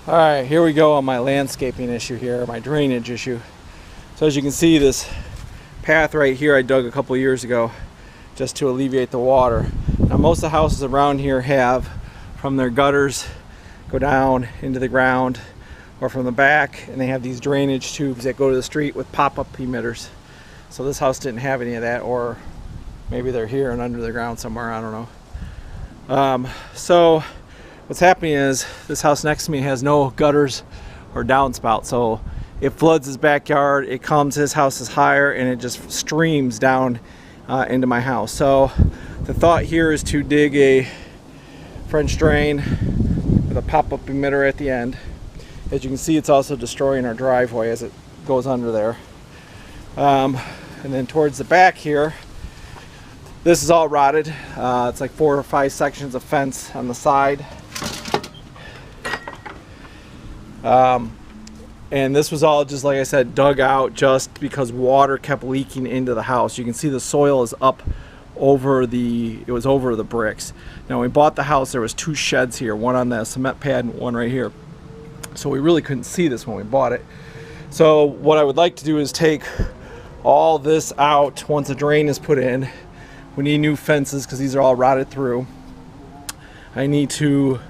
All right, here we go on my landscaping issue here, my drainage issue. So as you can see, this path right here I dug a couple years ago just to alleviate the water. Now most of the houses around here have, from their gutters, go down into the ground, or from the back, and they have these drainage tubes that go to the street with pop-up emitters. So this house didn't have any of that, or maybe they're here and under the ground somewhere, I don't know. So what's happening is this house next to me has no gutters or downspout, so it floods his backyard, it comes, his house is higher, and it just streams down into my house. So the thought here is to dig a French drain with a pop-up emitter at the end. As you can see, it's also destroying our driveway as it goes under there. And then towards the back here, this is all rotted. It's like 4 or 5 sections of fence on the side. And this was all, just like I said, dug out just because water kept leaking into the house. You can see the soil is up over it was over the bricks. Now when we bought the house, there was 2 sheds here, one on the cement pad and one right here. So we really couldn't see this when we bought it. So what I would like to do is take all this out once a drain is put in. We need new fences because these are all rotted through. I need to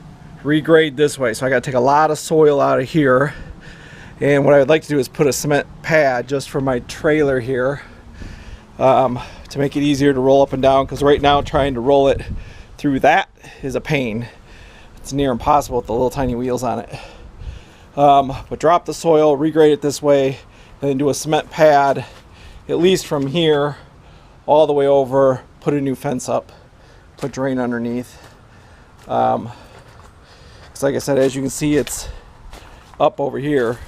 regrade this way, so I got to take a lot of soil out of here. And what I would like to do is put a cement pad just for my trailer here to make it easier to roll up and down, because right now trying to roll it through that is a pain. It's near impossible with the little tiny wheels on it. But drop the soil, regrade it this way, and then do a cement pad at least from here all the way over, put a new fence up, put drain underneath. Because like I said, as you can see, it's up over here.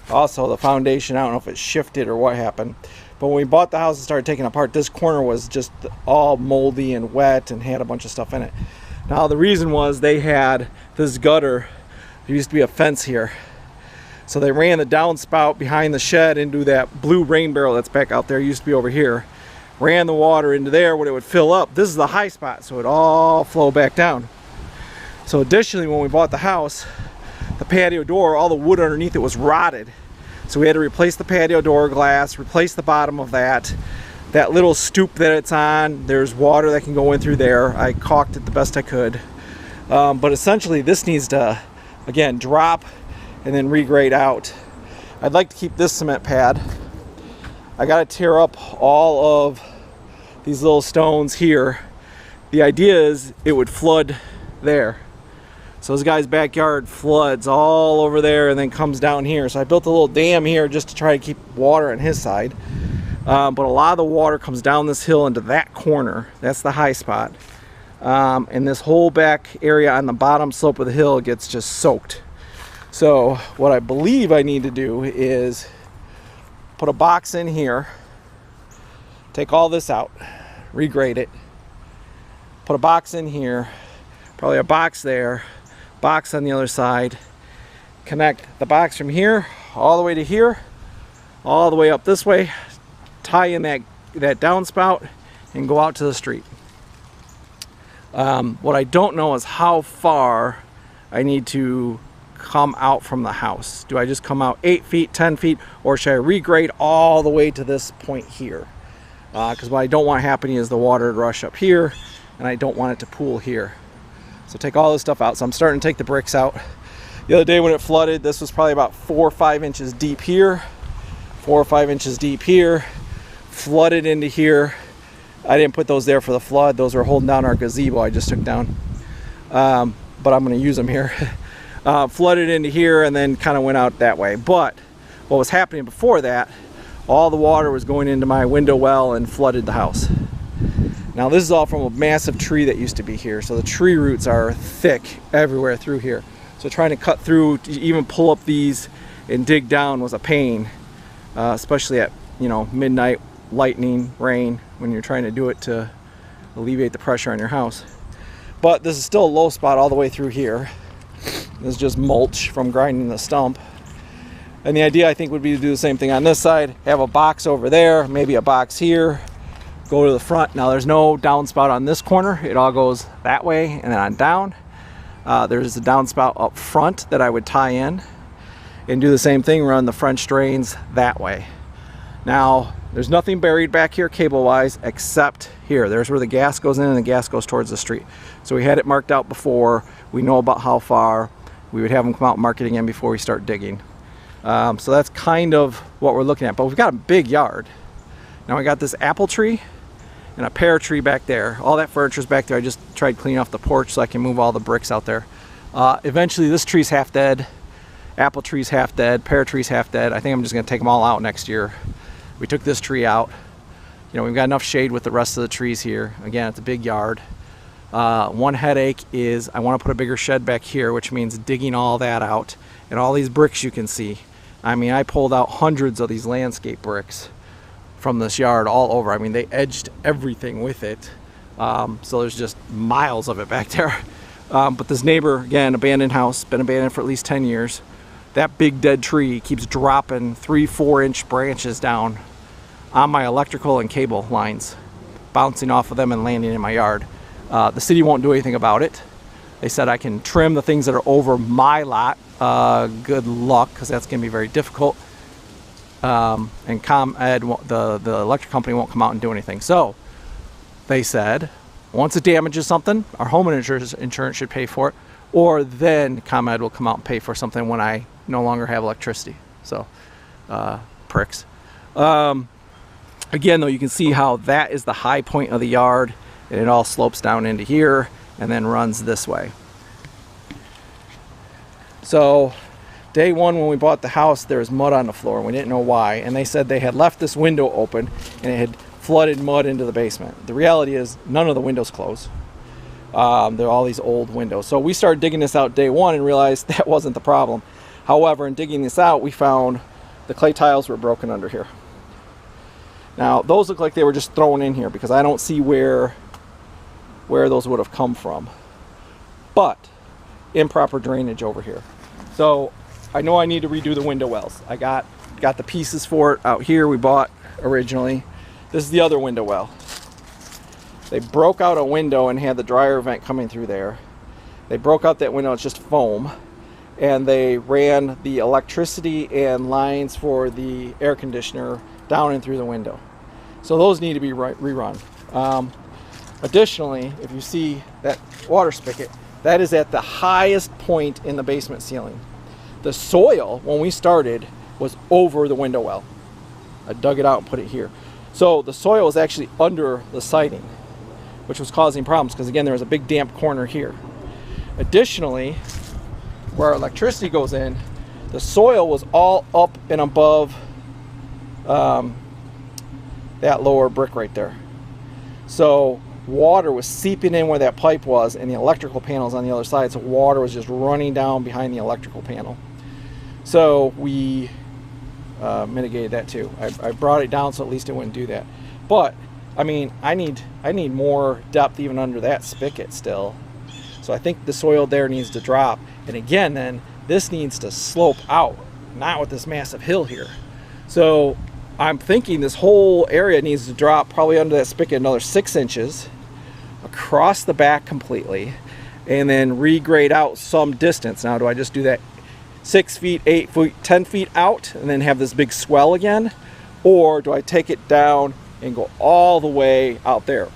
Also the foundation, I don't know if it shifted or what happened, but when we bought the house and started taking it apart, this corner was just all moldy and wet and had a bunch of stuff in it. Now the reason was they had this gutter. There used to be a fence here, so they ran the downspout behind the shed into that blue rain barrel that's back out there. It used to be over here. Ran the water into there when it would fill up. This is the high spot, so it all flow back down. So additionally, when we bought the house, the patio door, all the wood underneath it was rotted. So we had to replace the patio door glass, replace the bottom of that. That little stoop that it's on, there's water that can go in through there. I caulked it the best I could. But essentially this needs to, again, drop and then regrade out. I'd like to keep this cement pad. I got to tear up all of these little stones here. The idea is it would flood there. So this guy's backyard floods all over there and then comes down here. So I built a little dam here just to try to keep water on his side. But a lot of the water comes down this hill into that corner. That's the high spot. And this whole back area on the bottom slope of the hill gets just soaked. So what I believe I need to do is put a box in here, take all this out, regrade it, put a box in here, probably a box there, box on the other side, connect the box from here all the way to here, all the way up this way, tie in that downspout, and go out to the street. What I don't know is how far I need to come out from the house. Do I just come out 8 feet, 10 feet, or should I regrade all the way to this point here? Because what I don't want happening is the water to rush up here, and I don't want it to pool here. So take all this stuff out. So I'm starting to take the bricks out. The other day when it flooded, this was probably about 4 or 5 inches deep here, 4 or 5 inches deep here, flooded into here. I didn't put those there for the flood. Those were holding down our gazebo I just took down. But I'm going to use them here. Flooded into here and then kind of went out that way. But what was happening before that, all the water was going into my window well and flooded the house. Now this is all from a massive tree that used to be here, so the tree roots are thick everywhere through here. So trying to cut through, to even pull up these and dig down was a pain, especially at midnight, lightning, rain, when you're trying to do it to alleviate the pressure on your house. But this is still a low spot all the way through here. This is just mulch from grinding the stump. And the idea, I think, would be to do the same thing on this side. Have a box over there, maybe a box here, go to the front. Now there's no downspout on this corner. It all goes that way and then on down. There's a downspout up front that I would tie in and do the same thing, run the French drains that way. Now, there's nothing buried back here cable-wise except here. There's where the gas goes in and the gas goes towards the street. So we had it marked out before. We know about how far. We would have them come out and mark it again before we start digging. So that's kind of what we're looking at. But we've got a big yard. Now we got this apple tree and a pear tree back there. All that furniture's back there. I just tried cleaning off the porch so I can move all the bricks out there. Eventually this tree's half dead. Apple tree's half dead. Pear tree's half dead. I think I'm just going to take them all out next year. We took this tree out. You know, we've got enough shade with the rest of the trees here. Again, it's a big yard. One headache is I want to put a bigger shed back here, which means digging all that out. And all these bricks you can see. I mean, I pulled out hundreds of these landscape bricks from this yard all over. I mean, they edged everything with it. So there's just miles of it back there. But this neighbor, again, abandoned house, been abandoned for at least 10 years. That big dead tree keeps dropping 3-4 inch branches down on my electrical and cable lines, bouncing off of them and landing in my yard. The city won't do anything about it. They said I can trim the things that are over my lot. Good luck, because that's going to be very difficult. And ComEd, the electric company, won't come out and do anything. So they said once it damages something, our homeowner's insurance should pay for it, or then ComEd will come out and pay for something when I no longer have electricity. So pricks. Again, though, you can see how that is the high point of the yard, and it all slopes down into here and then runs this way. So day one when we bought the house, there was mud on the floor and we didn't know why, and they said they had left this window open and it had flooded mud into the basement. The reality is none of the windows close. There are all these old windows. So we started digging this out day one and realized that wasn't the problem. However, in digging this out, we found the clay tiles were broken under here. Now those look like they were just thrown in here because I don't see where those would have come from. But improper drainage over here. So I know I need to redo the window wells. I got the pieces for it out here we bought originally. This is the other window well. They broke out a window and had the dryer vent coming through there. They broke out that window, it's just foam. And they ran the electricity and lines for the air conditioner down and through the window. So those need to be rerun. Additionally, if you see that water spigot, that is at the highest point in the basement ceiling. The soil, when we started, was over the window well. I dug it out and put it here. So the soil was actually under the siding, which was causing problems because, again, there was a big damp corner here. Additionally, where our electricity goes in, the soil was all up and above that lower brick right there. So water was seeping in where that pipe was, and the electrical panel's on the other side, so water was just running down behind the electrical panel. So we mitigated that too. I brought it down so at least it wouldn't do that. But I mean, I need more depth even under that spigot still. So I think the soil there needs to drop. And again, then this needs to slope out, not with this massive hill here. So I'm thinking this whole area needs to drop probably under that spigot another 6 inches across the back completely, and then regrade out some distance. Now, do I just do that 6 feet, 8 feet, 10 feet out and then have this big swell again? Or do I take it down and go all the way out there?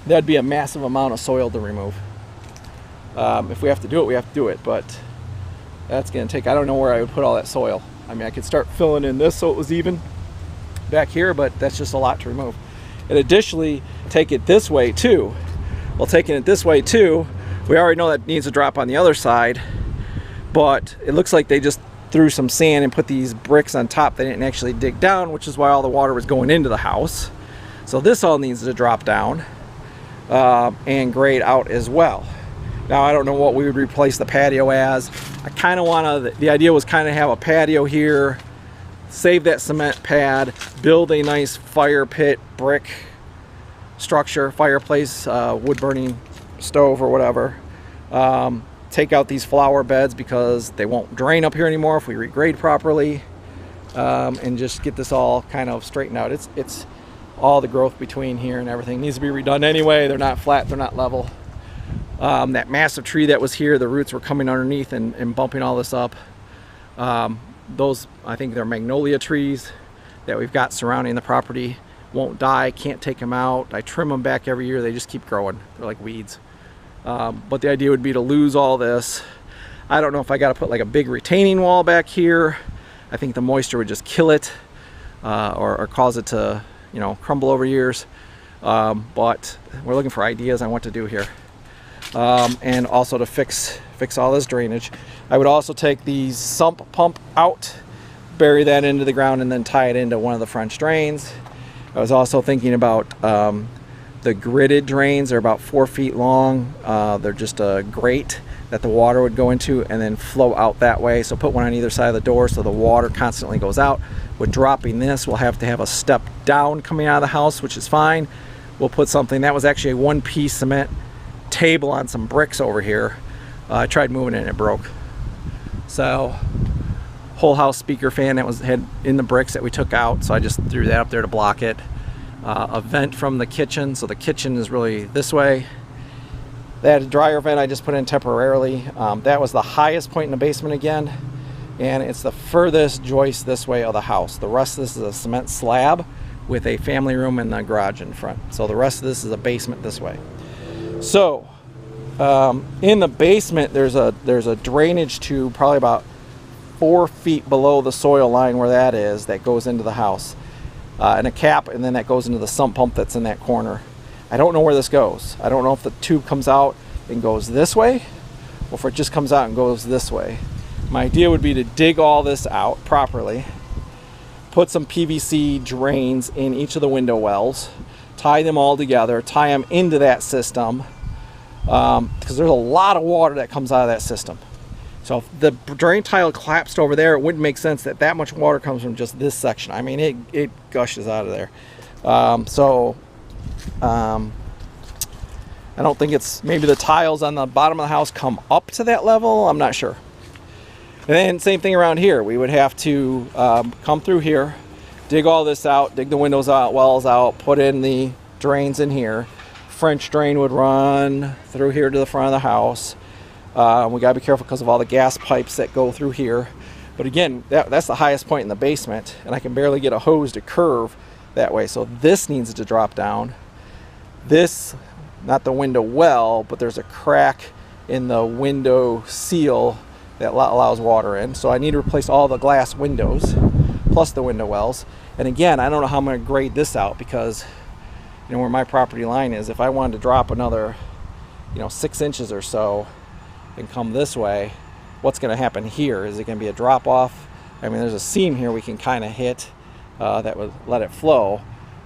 That'd be a massive amount of soil to remove. If we have to do it, we have to do it, but that's going to take, I don't know where I would put all that soil. I mean, I could start filling in this so it was even back here, but that's just a lot to remove. And additionally, take it this way too. Well, taking it this way too, we already know that needs to drop on the other side, but it looks like they just threw some sand and put these bricks on top. They didn't actually dig down, which is why all the water was going into the house. So this all needs to drop down and grade out as well. Now, I don't know what we would replace the patio as. I kind of want to, the idea was kind of have a patio here, save that cement pad, build a nice fire pit, brick structure, fireplace, wood burning stove or whatever. Take out these flower beds because they won't drain up here anymore if we regrade properly, and just get this all kind of straightened out. It's all the growth between here and everything needs to be redone anyway. They're not flat, they're not level. That massive tree that was here, the roots were coming underneath and bumping all this up. Those, I think they're magnolia trees that we've got surrounding the property. Won't die, can't take them out. I trim them back every year, they just keep growing. They're like weeds. But the idea would be to lose all this. I don't know if I got to put like a big retaining wall back here. I think the moisture would just kill it, or cause it to, you know, crumble over years. But we're looking for ideas on what to do here. And also to fix all this drainage. I would also take the sump pump out, bury that into the ground, and then tie it into one of the French drains. I was also thinking about the gridded drains. They're about 4 feet long. They're just a grate that the water would go into and then flow out that way. So put one on either side of the door so the water constantly goes out. With dropping this, we'll have to have a step down coming out of the house, which is fine. We'll put something, that was actually a one-piece cement table on some bricks over here. I tried moving it and it broke. So whole house speaker fan that had in the bricks that we took out, so I just threw that up there to block it. A vent from the kitchen, so the kitchen is really this way. That dryer vent I just put in temporarily. That was the highest point in the basement again, and it's the furthest joist this way of the house. The rest of this is a cement slab with a family room and the garage in front. So the rest of this is a basement this way. So in the basement there's a drainage tube probably about 4 feet below the soil line where that is, that goes into the house, and a cap, and then that goes into the sump pump that's in that corner. I don't know where this goes. I don't know if the tube comes out and goes this way, or if it just comes out and goes this way. My idea would be to dig all this out properly, put some PVC drains in each of the window wells, tie them all together, tie them into that system, because there's a lot of water that comes out of that system. So if the drain tile collapsed over there, it wouldn't make sense that that much water comes from just this section. I mean, it gushes out of there. I don't think it's, maybe the tiles on the bottom of the house come up to that level. I'm not sure. And then same thing around here. We would have to come through here, dig all this out, dig the windows out, wells out, put in the drains in here. French drain would run through here to the front of the house. We gotta be careful because of all the gas pipes that go through here. But again, that's the highest point in the basement, and I can barely get a hose to curve that way. So this needs to drop down. This, not the window well, but there's a crack in the window seal that allows water in. So I need to replace all the glass windows plus the window wells. And again, I don't know how I'm going to grade this out, because you know where my property line is. If I wanted to drop another 6 inches or so and come this way, what's going to happen here? Is it going to be a drop off? I mean, there's a seam here we can kind of hit that would let it flow,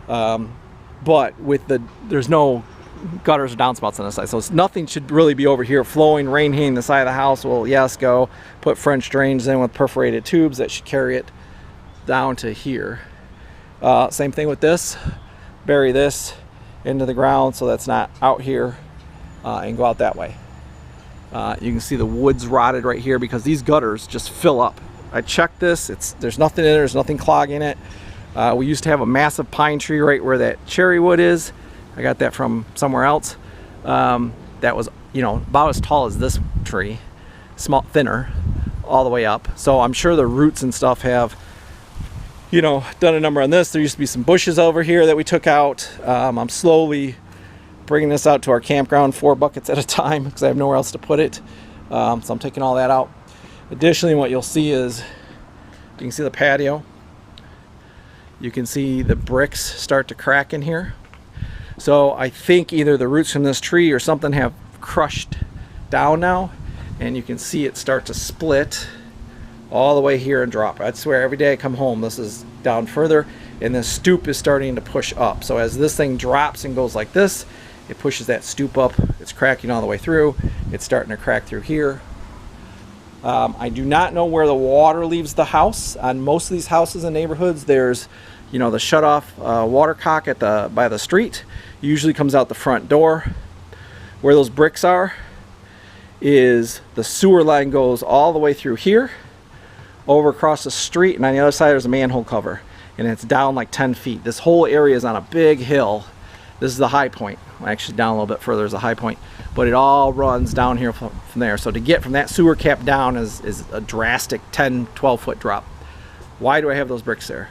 but with there's no gutters or downspouts on this side, so nothing should really be over here flowing. Rain hitting the side of the house will, yes, go. Put French drains in with perforated tubes that should carry it down to here. Same thing with this. Bury this into the ground so that's not out here, and go out that way. You can see the wood's rotted right here because these gutters just fill up. I checked this, there's nothing in there, there's nothing clogging it. We used to have a massive pine tree right where that cherry wood is. I got that from somewhere else. That was about as tall as this tree, thinner all the way up. So I'm sure the roots and stuff have done a number on this. There used to be some bushes over here that we took out. I'm slowly bringing this out to our campground, 4 buckets at a time, because I have nowhere else to put it. So I'm taking all that out. Additionally, what you'll see is, you can see the patio. You can see the bricks start to crack in here. So I think either the roots from this tree or something have crushed down now, and you can see it start to split all the way here and drop. I swear every day I come home this is down further, and this stoop is starting to push up. So as this thing drops and goes like this, it pushes that stoop up. It's cracking all the way through. It's starting to crack through here. I do not know where the water leaves the house. On most of these houses and neighborhoods, there's the shut-off water cock by the street. It usually comes out the front door. Where those bricks are is the sewer line goes all the way through here, over across the street, and on the other side there's a manhole cover, and it's down like 10 feet. This whole area is on a big hill. This is the high point. actually down a little bit further is a high point, but it all runs down here from there. So to get from that sewer cap down is a drastic 10-12 foot drop. Why do I have those bricks there?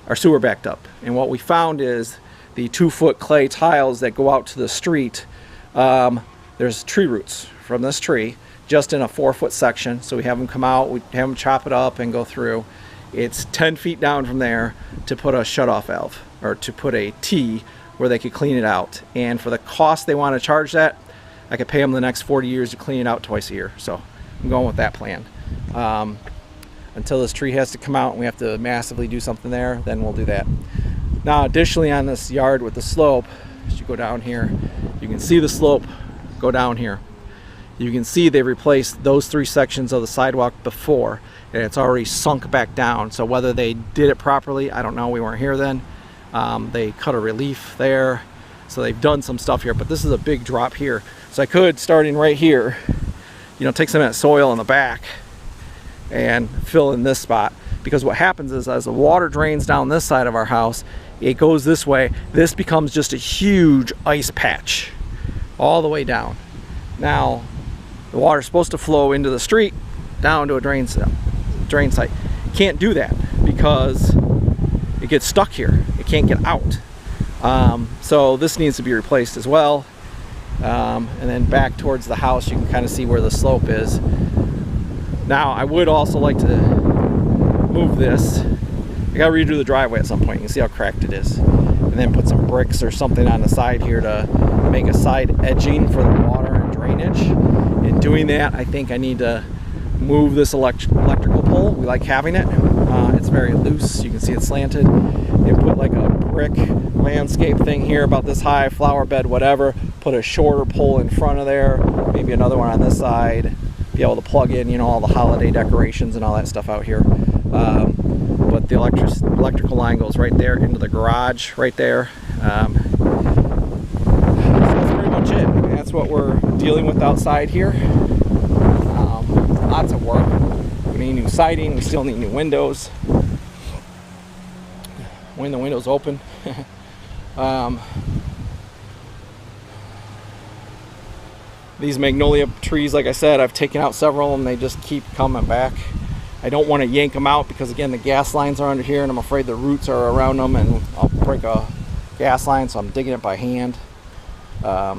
Our sewer backed up, and what we found is the 2-foot clay tiles that go out to the street, there's tree roots from this tree just in a 4-foot section. So we have them come out, we have them chop it up and go through. It's 10 feet down from there to put a shutoff valve, or to put a T where they could clean it out. And for the cost they want to charge that, I could pay them the next 40 years to clean it out twice a year. So I'm going with that plan. Until this tree has to come out and we have to massively do something there, then we'll do that. Now additionally, on this yard with the slope, as you go down here, you can see the slope go down here. You can see they replaced those 3 sections of the sidewalk before, and it's already sunk back down. So whether they did it properly, I don't know, we weren't here then. They cut a relief there, so they've done some stuff here, but this is a big drop here. So I could, starting right here, you know, take some of that soil in the back and fill in this spot, because what happens is as the water drains down this side of our house, it goes this way. This becomes just a huge ice patch all the way down. Now the water's supposed to flow into the street down to a drain site. Can't do that because it gets stuck here. It can't get out. So this needs to be replaced as well. And then back towards the house, you can kind of see where the slope is. Now I would also like to move this. I gotta redo the driveway at some point. You can see how cracked it is. And then put some bricks or something on the side here to make a side edging for the water and drainage. In doing that, I think I need to move this electrical pole. We like having it. It's very loose. You can see it's slanted. And put like a brick landscape thing here about this high, flower bed, whatever. Put a shorter pole in front of there. Maybe another one on this side. Be able to plug in, you know, all the holiday decorations and all that stuff out here. But the electrical line goes right there into the garage right there. So that's pretty much it. That's what we're dealing with outside here. Lots of work. We need new siding. We still need new windows. When the window's open. These magnolia trees, like I said, I've taken out several of them. They just keep coming back. I don't want to yank them out because, again, the gas lines are under here and I'm afraid the roots are around them and I'll break a gas line, so I'm digging it by hand. I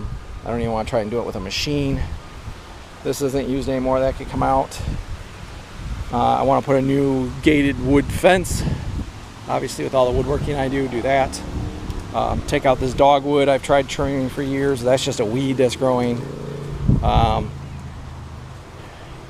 don't even want to try and do it with a machine. This isn't used anymore. That could come out. I want to put a new gated wood fence. Obviously, with all the woodworking I do that. Take out this dogwood I've tried trimming for years. That's just a weed that's growing.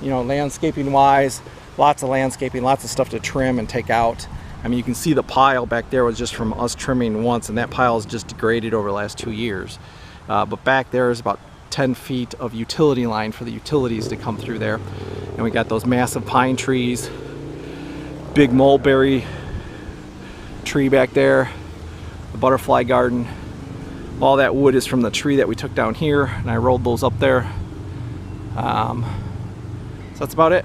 You know, landscaping wise, lots of landscaping, lots of stuff to trim and take out. I mean, you can see the pile back there was just from us trimming once, and that pile is just degraded over the last 2 years. But back there is about 10 feet of utility line for the utilities to come through there. And we got those massive pine trees, big mulberry tree back there, the butterfly garden. All that wood is from the tree that we took down here, and I rolled those up there. So that's about it.